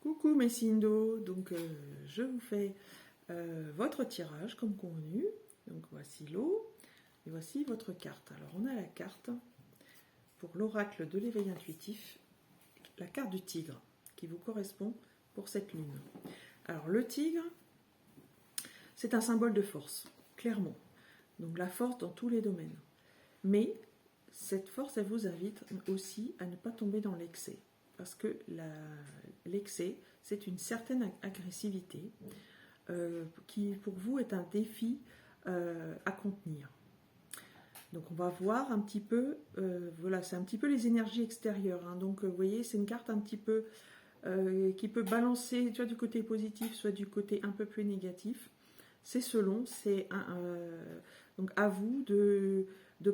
Coucou mes signes d'eau, donc je vous fais votre tirage comme convenu. Donc voici l'eau et voici votre carte. Alors on a la carte pour l'oracle de l'éveil intuitif, la carte du tigre qui vous correspond pour cette lune. Alors le tigre, c'est un symbole de force, clairement. Donc la force dans tous les domaines. Mais cette force, elle vous invite aussi à ne pas tomber dans l'excès. Parce que l'excès, c'est une certaine agressivité qui, pour vous, est un défi à contenir. Donc, on va voir un petit peu, voilà, c'est un petit peu les énergies extérieures. Hein. Donc, vous voyez, c'est une carte un petit peu qui peut balancer soit du côté positif, soit du côté un peu plus négatif. C'est selon, donc à vous de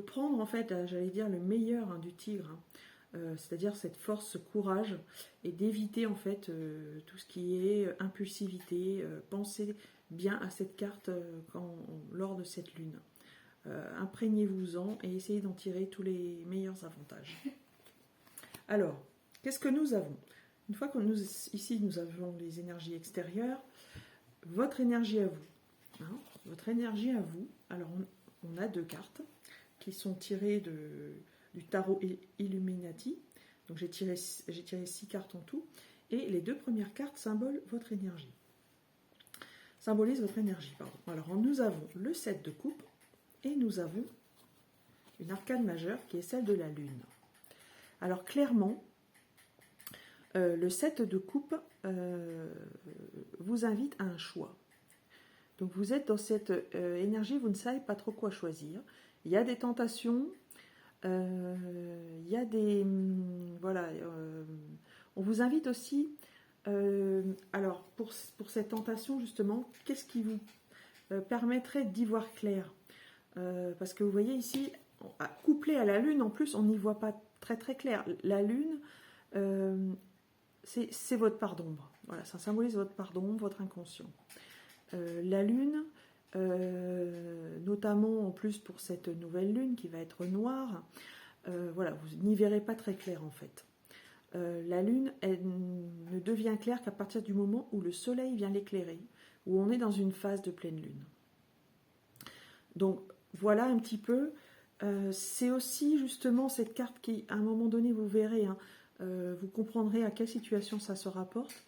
prendre, en fait, j'allais dire, le meilleur du tigre. Hein. C'est-à-dire cette force, ce courage, et d'éviter en fait tout ce qui est impulsivité. Pensez bien à cette carte lors de cette lune. Imprégnez-vous-en et essayez d'en tirer tous les meilleurs avantages. Alors, qu'est-ce que nous avons? Une fois que ici nous avons les énergies extérieures, votre énergie à vous. Hein, votre énergie à vous. Alors, on a deux cartes qui sont tirées du tarot Illuminati. Donc j'ai tiré 6 cartes en tout. Et les deux premières cartes symbolisent votre énergie. Alors nous avons le 7 de coupe et nous avons une arcane majeure qui est celle de la lune. Alors clairement, le 7 de coupe vous invite à un choix. Donc vous êtes dans cette énergie, vous ne savez pas trop quoi choisir. Il y a des tentations. Il y a des... voilà. On vous invite aussi... alors, pour cette tentation, justement, qu'est-ce qui vous permettrait d'y voir clair? Parce que vous voyez ici, couplé à la lune, en plus, on n'y voit pas très très clair. La lune, c'est votre part d'ombre. Voilà, ça symbolise votre part d'ombre, votre inconscient. La lune... notamment en plus pour cette nouvelle lune qui va être noire, voilà, vous n'y verrez pas très clair en fait. La lune, elle ne devient claire qu'à partir du moment où le soleil vient l'éclairer, où on est dans une phase de pleine lune. Donc voilà un petit peu, c'est aussi justement cette carte qui, à un moment donné, vous verrez, hein, vous comprendrez à quelle situation ça se rapporte.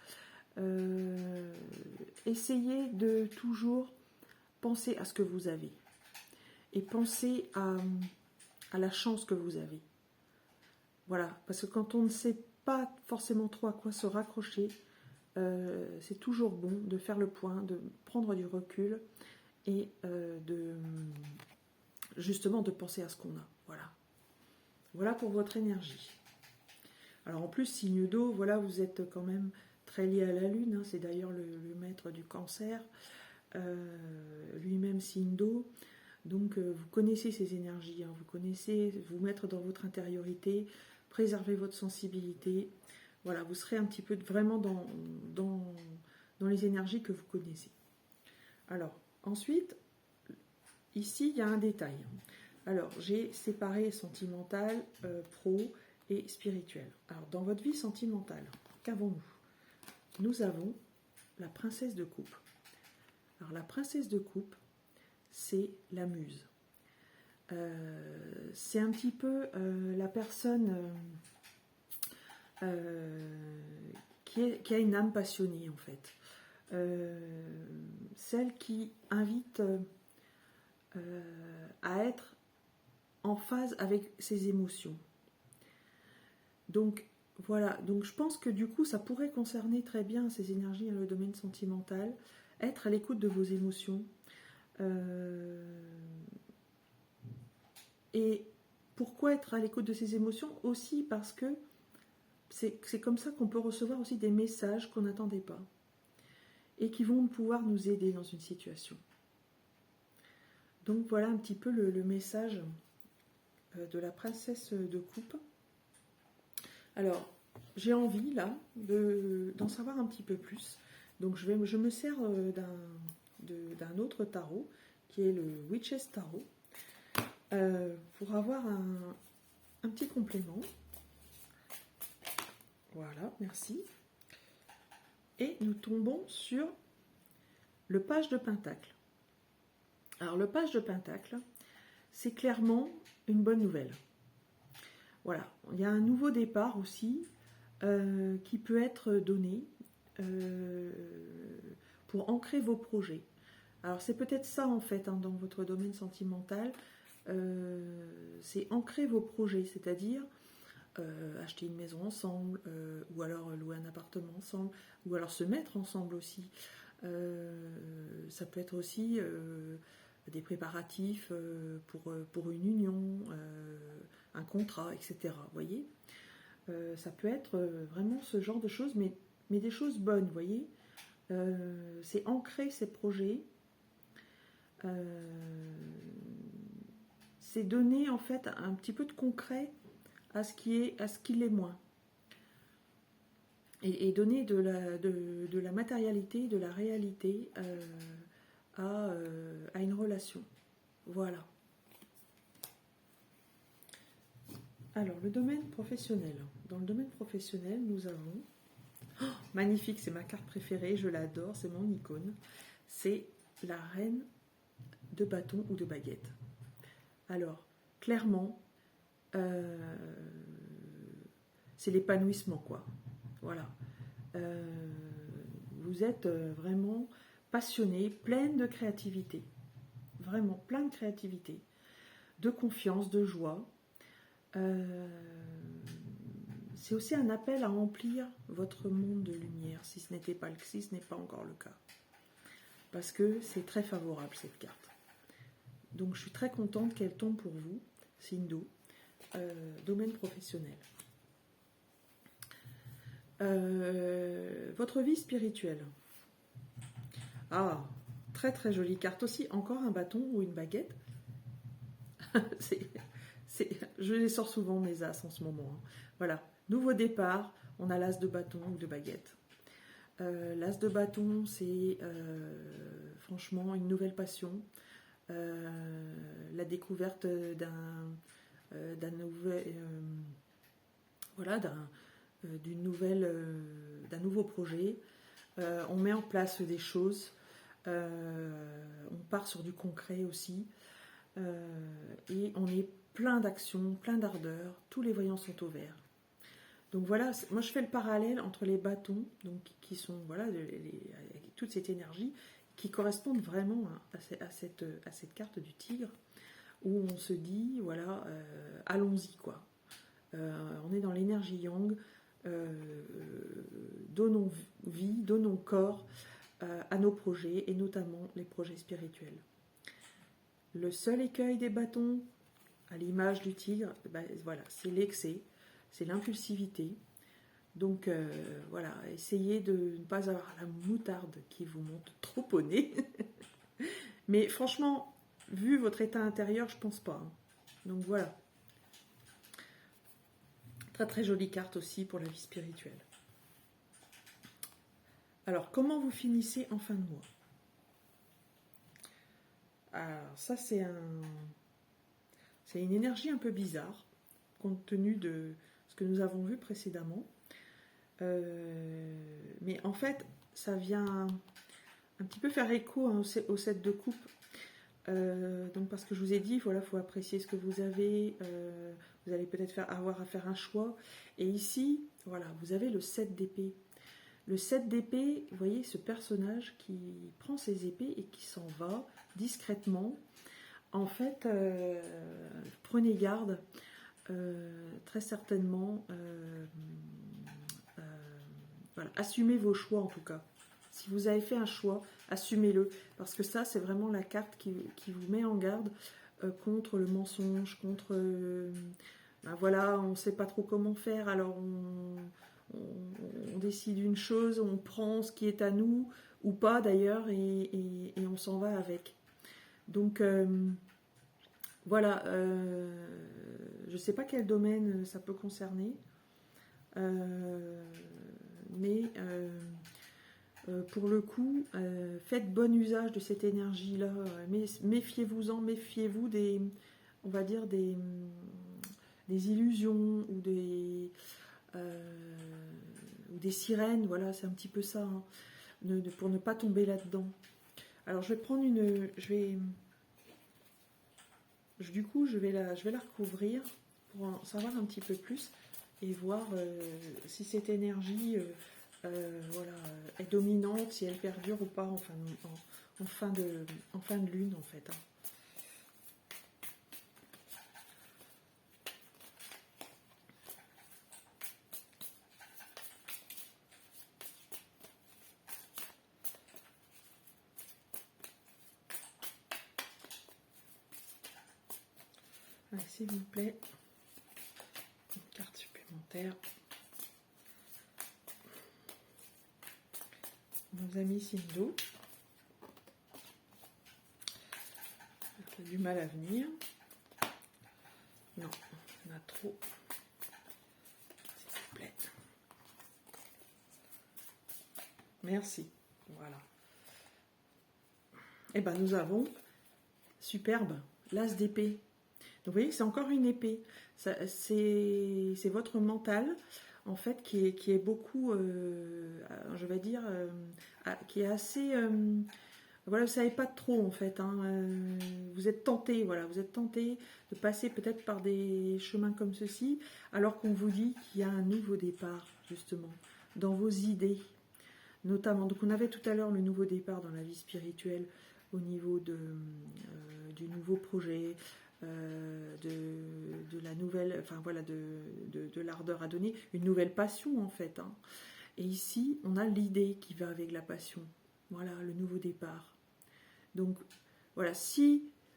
Essayez de toujours penser à ce que vous avez et pensez à la chance que vous avez. Voilà, parce que quand on ne sait pas forcément trop à quoi se raccrocher, c'est toujours bon de faire le point, de prendre du recul et justement de penser à ce qu'on a. Voilà. Voilà pour votre énergie. Alors en plus, signe d'eau, voilà, vous êtes quand même très lié à la lune, hein, c'est d'ailleurs le maître du cancer. Lui-même signe d'eau, donc vous connaissez ces énergies, hein, vous connaissez vous mettre dans votre intériorité, préserver votre sensibilité, voilà, vous serez un petit peu vraiment dans les énergies que vous connaissez. Alors ensuite, ici il y a un détail. Alors j'ai séparé sentimental, pro et spirituel. Alors dans votre vie sentimentale, qu'avons-nous? Nous avons la princesse de coupe. Alors la princesse de coupe, c'est la muse. C'est un petit peu la personne qui a une âme passionnée en fait. Celle qui invite à être en phase avec ses émotions. Donc voilà, donc je pense que du coup ça pourrait concerner très bien ces énergies dans le domaine sentimental. Être à l'écoute de vos émotions. Et pourquoi être à l'écoute de ces émotions? Aussi parce que c'est comme ça qu'on peut recevoir aussi des messages qu'on n'attendait pas. Et qui vont pouvoir nous aider dans une situation. Donc voilà un petit peu le message de la princesse de coupe. Alors, j'ai envie là d'en savoir un petit peu plus. Donc je me sers d'un autre tarot, qui est le Witch's Tarot, pour avoir un petit complément. Voilà, merci. Et nous tombons sur le page de Pentacle. Alors le page de Pentacle, c'est clairement une bonne nouvelle. Voilà, il y a un nouveau départ aussi qui peut être donné pour ancrer vos projets. Alors c'est peut-être ça en fait hein, dans votre domaine sentimental, c'est ancrer vos projets, c'est-à-dire acheter une maison ensemble, ou alors louer un appartement ensemble, ou alors se mettre ensemble aussi. Ça peut être aussi des préparatifs pour une union, un contrat, etc. Vous voyez, ça peut être vraiment ce genre de choses, mais des choses bonnes, vous voyez. C'est ancrer ces projets, c'est donner en fait un petit peu de concret à ce qui l'est moins. Et donner de la matérialité, de la réalité à une relation. Voilà. Alors, le domaine professionnel. Dans le domaine professionnel, nous avons... Oh, magnifique, c'est ma carte préférée, je l'adore, c'est mon icône. C'est la reine de bâton ou de baguette. Alors, clairement, c'est l'épanouissement, quoi. Voilà. Vous êtes vraiment passionné, pleine de créativité. Vraiment, plein de créativité, de confiance, de joie. C'est aussi un appel à remplir votre monde de lumière, si ce n'est pas encore le cas. Parce que c'est très favorable, cette carte. Donc, je suis très contente qu'elle tombe pour vous, signe d'eau, domaine professionnel. Votre vie spirituelle. Ah, très très jolie carte aussi. Encore un bâton ou une baguette. Je les sors souvent, mes as, en ce moment. Hein. Voilà, nouveau départ. On a l'as de bâton ou de baguette. L'as de bâton, c'est franchement une nouvelle passion. La découverte d'un nouveau projet. On met en place des choses. On part sur du concret aussi. Et on est plein d'action, plein d'ardeur. Tous les voyants sont au vert. Donc voilà, moi je fais le parallèle entre les bâtons, donc qui sont avec toute cette énergie, qui correspondent vraiment à cette carte du tigre, où on se dit voilà, allons-y quoi. On est dans l'énergie yang, donnons vie, donnons corps à nos projets, et notamment les projets spirituels. Le seul écueil des bâtons, à l'image du tigre, voilà, c'est l'excès, c'est l'impulsivité. Donc voilà, essayez de ne pas avoir la moutarde qui vous monte trop au nez. Mais franchement, vu votre état intérieur, je pense pas. Hein. Donc voilà. Très très jolie carte aussi pour la vie spirituelle. Alors, comment vous finissez en fin de mois? Alors ça c'est une énergie un peu bizarre, compte tenu de ce que nous avons vu précédemment. Mais en fait, ça vient un petit peu faire écho hein, au 7 de coupe. Donc parce que je vous ai dit, voilà, il faut apprécier ce que vous avez. Vous allez peut-être avoir à faire un choix. Et ici, voilà, vous avez le 7 d'épée. Le 7 d'épée, vous voyez ce personnage qui prend ses épées et qui s'en va discrètement. En fait, prenez garde, très certainement, voilà, assumez vos choix en tout cas. Si vous avez fait un choix, assumez-le, parce que ça, c'est vraiment la carte qui vous met en garde contre le mensonge, contre, voilà, on ne sait pas trop comment faire, alors on décide une chose, on prend ce qui est à nous, ou pas d'ailleurs, et on s'en va avec. Donc, voilà, je ne sais pas quel domaine ça peut concerner, mais pour le coup, faites bon usage de cette énergie-là, méfiez-vous-en, méfiez-vous on va dire des illusions ou ou des sirènes, voilà, c'est un petit peu ça, hein, pour ne pas tomber là-dedans. Alors je vais prendre du coup, je vais la recouvrir pour en savoir un petit peu plus et voir si cette énergie voilà, est dominante, si elle perdure ou pas en fin de lune en fait. Hein. Allez, s'il vous plaît, une carte supplémentaire. Nos amis Sindo. Il y a du mal à venir. Non, on a trop. S'il vous plaît. Merci. Voilà. Et ben nous avons, superbe, l'as d'épée. Donc vous voyez que c'est encore une épée. C'est votre mental, en fait, qui est beaucoup, je vais dire, qui est assez... voilà, vous ne savez pas trop, en fait. Hein, vous êtes tenté, voilà, vous êtes tenté de passer peut-être par des chemins comme ceci, alors qu'on vous dit qu'il y a un nouveau départ, justement, dans vos idées, notamment. Donc on avait tout à l'heure le nouveau départ dans la vie spirituelle, au niveau du nouveau projet, de la nouvelle, enfin voilà, de l'ardeur à donner, une nouvelle passion en fait. Hein. Et ici, on a l'idée qui va avec la passion. Voilà, le nouveau départ. Donc voilà,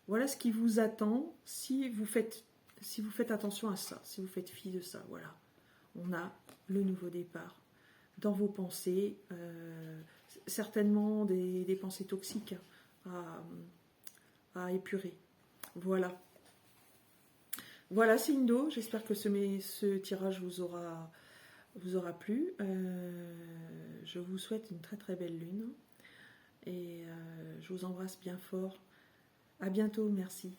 voilà ce qui vous attend, si vous faites attention à ça, si vous faites fi de ça, voilà. On a le nouveau départ. Dans vos pensées, certainement des pensées toxiques à épurer. Voilà. Voilà, Sindo, j'espère que ce tirage vous aura plu. Je vous souhaite une très très belle lune et je vous embrasse bien fort. À bientôt, merci.